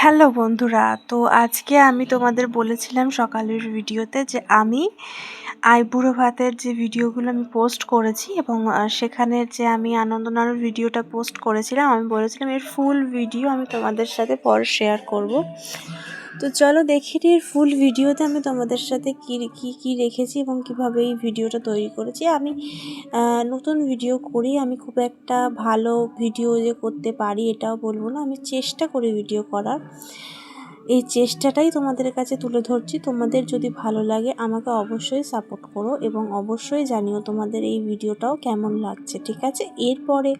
Hello বন্ধুরা, তো আজকে আমি তোমাদের বলেছিলাম সকালের ভিডিওতে যে আমি আইবুড়ো ভাতের যে ভিডিওগুলো আমি পোস্ট করেছি এবং সেখানের যে আমি আনন্দনাড়ুর ভিডিওটা পোস্ট করেছিলাম, আমি বলেছিলাম এর ফুল ভিডিও আমি তোমাদের সাথে পরে শেয়ার করব। তো চলো দেখে নিই এর ফুল ভিডিওতে আমি তোমাদের সাথে কি রেখেছি এবং কিভাবে এই ভিডিওটা তৈরি করেছি। আমি নতুন ভিডিও করি, আমি খুব একটা ভালো ভিডিও যে করতে পারি এটাও বলবো না, আমি চেষ্টা করি ভিডিও করার। এই চেষ্টাটাই তোমাদের কাছে তুলে ধরছি। তোমাদের যদি ভালো লাগে আমাকে অবশ্যই সাপোর্ট করো এবং অবশ্যই জানিও তোমাদের এই ভিডিওটাও কেমন লাগছে, ঠিক আছে? এরপরে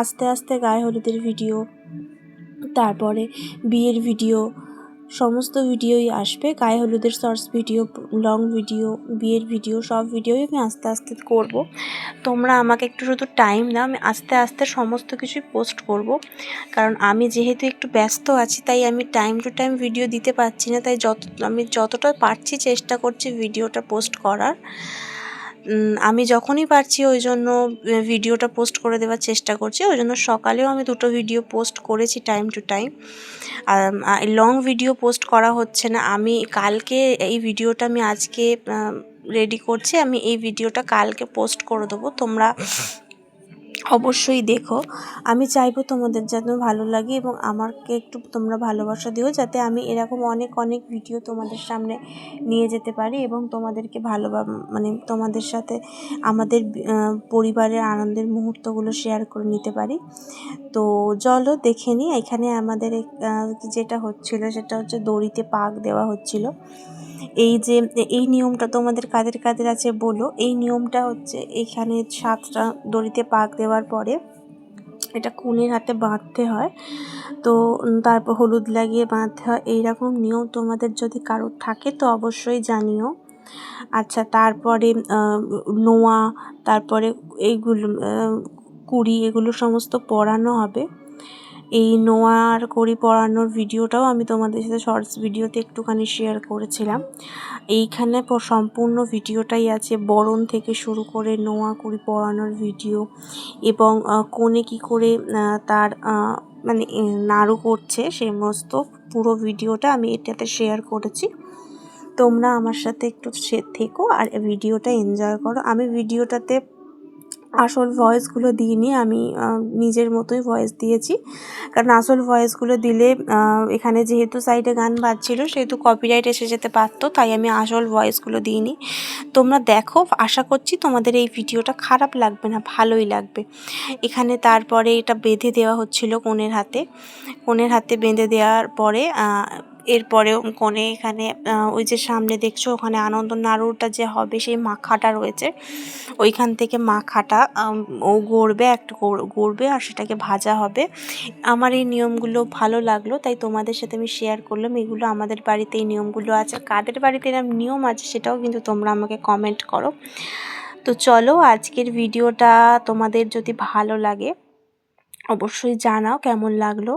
আস্তে আস্তে গায়ে হলুদের ভিডিও, তারপরে বিয়ের ভিডিও, সমস্ত ভিডিওই আসবে। গায়ে হলুদের শর্টস ভিডিও, লং ভিডিও, বিয়ের ভিডিও, সব ভিডিওই আমি আস্তে আস্তে করব। তোমরা আমাকে একটু শুধু টাইম দাও, আমি আস্তে আস্তে সমস্ত কিছুই পোস্ট করব। কারণ আমি যেহেতু একটু ব্যস্ত আছি তাই আমি টাইম টু টাইম ভিডিও দিতে পারছি না, তাই আমি যতটা পারছি চেষ্টা করছি ভিডিওটা পোস্ট করার। আমি যখনই পারছি ওই জন্য ভিডিওটা পোস্ট করে দেওয়ার চেষ্টা করছি। ওই জন্য সকালেও আমি 2টো ভিডিও পোস্ট করেছি টাইম টু টাইম। আর লং ভিডিও পোস্ট করা হচ্ছে না। আমি কালকে এই ভিডিওটা আমি আজকে রেডি করছি, আমি এই ভিডিওটা কালকে পোস্ট করে দেবো। তোমরা অবশ্যই দেখো। আমি চাইবো তোমাদের যেন ভালো লাগে এবং আমাকে একটু তোমরা ভালোবাসা দিও, যাতে আমি এরকম অনেক অনেক ভিডিও তোমাদের সামনে নিয়ে যেতে পারি এবং তোমাদেরকে মানে তোমাদের সাথে আমাদের পরিবারের আনন্দের মুহূর্তগুলো শেয়ার করে নিতে পারি। তো চলো দেখে নিই। এখানে আমাদের যেটা হচ্ছিল সেটা হচ্ছে দড়িতে পাক দেওয়া হচ্ছিল। এই নিয়মটা তোমাদের কাদের কাদের আছে বলো। এই নিয়মটা হচ্ছে এখানে 7টা দড়িতে পাক দেওয়ার পরে এটা কনের হাতে বাঁধতে হয়। তো তারপর হলুদ লাগিয়ে বাঁধতে হয়। এইরকম নিয়ম তোমাদের যদি কারোর থাকে তো অবশ্যই জানিও। আচ্ছা, তারপরে নোয়া, তারপরে এইগুলো কুড়ি, এগুলো সমস্ত পরানো হবে। এই নোয়া আর কড়ি পরানোর ভিডিওটাও আমি তোমাদের সাথে শর্টস ভিডিওতে একটুখানি শেয়ার করেছিলাম। এইখানে সম্পূর্ণ ভিডিওটাই আছে, বরণ থেকে শুরু করে নোয়া কড়ি পরানোর ভিডিও এবং কনে কী করে তার মানে নাড়ু করছে সমস্ত পুরো ভিডিওটা আমি এটাতে শেয়ার করেছি। তোমরা আমার সাথে একটু থেকো আর ভিডিওটা এনজয় করো। আমি ভিডিওটাতে আসল ভয়েসগুলো দিইনি, আমি নিজের মতোই ভয়েস দিয়েছি। কারণ আসল ভয়েসগুলো দিলে এখানে যেহেতু সাইডে গান বাজছিল সেহেতু কপিরাইট এসে যেতে পারতো, তাই আমি আসল ভয়েসগুলো দিইনি। তোমরা দেখো, আশা করছি তোমাদের এই ভিডিওটা খারাপ লাগবে না, ভালোই লাগবে। এখানে তারপরে এটা বেঁধে দেওয়া হচ্ছিল কনের হাতে বেঁধে দেওয়ার পরে এরপরে কনে এখানে ওই যে সামনে দেখছো ওখানে আনন্দ নাড়ুটা যে হবে সেই মাখাটা রয়েছে, ওইখান থেকে মাখাটা ও গড়বে আর সেটাকে ভাজা হবে। আমার এই নিয়মগুলো ভালো লাগলো তাই তোমাদের সাথে আমি শেয়ার করলাম। এগুলো আমাদের বাড়িতে এই নিয়মগুলো আছে। কাদের বাড়িতে এরকম নিয়ম আছে সেটাও কিন্তু তোমরা আমাকে কমেন্ট করো। তো চলো, আজকের ভিডিওটা তোমাদের যদি ভালো লাগে অবশ্যই জানাও কেমন লাগলো।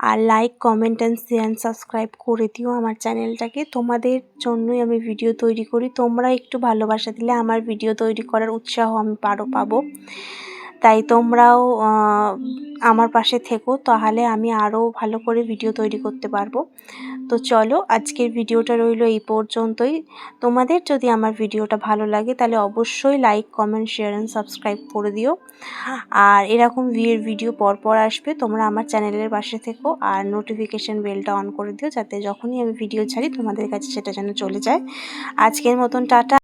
আর like, comment and share and subscribe করে দিও আমার চ্যানেলটাকে। তোমাদের জন্যই আমি ভিডিও তৈরি করি। তোমরা একটু ভালোবাসা দিলে আমার ভিডিও তৈরি করার উৎসাহ আমি পাবো। তাই তোমরাও আমার পাশে থেকো, তাহলে আমি আরও ভালো করে ভিডিও তৈরি করতে পারবো। তো চলো, আজকের ভিডিওটা রইলো এই পর্যন্তই। তোমাদের যদি আমার ভিডিওটা ভালো লাগে তাহলে অবশ্যই like, comment, share and subscribe করে দিও। আর এরকম বিয়ের ভিডিও পরপর আসবে। তোমরা আমার চ্যানেলের পাশে থেকো আর নোটিফিকেশান বেলটা অন করে দিও, যাতে যখনই আমি ভিডিও ছাড়ি তোমাদের কাছে সেটা যেন চলে যায়। আজকের মতন টাটা।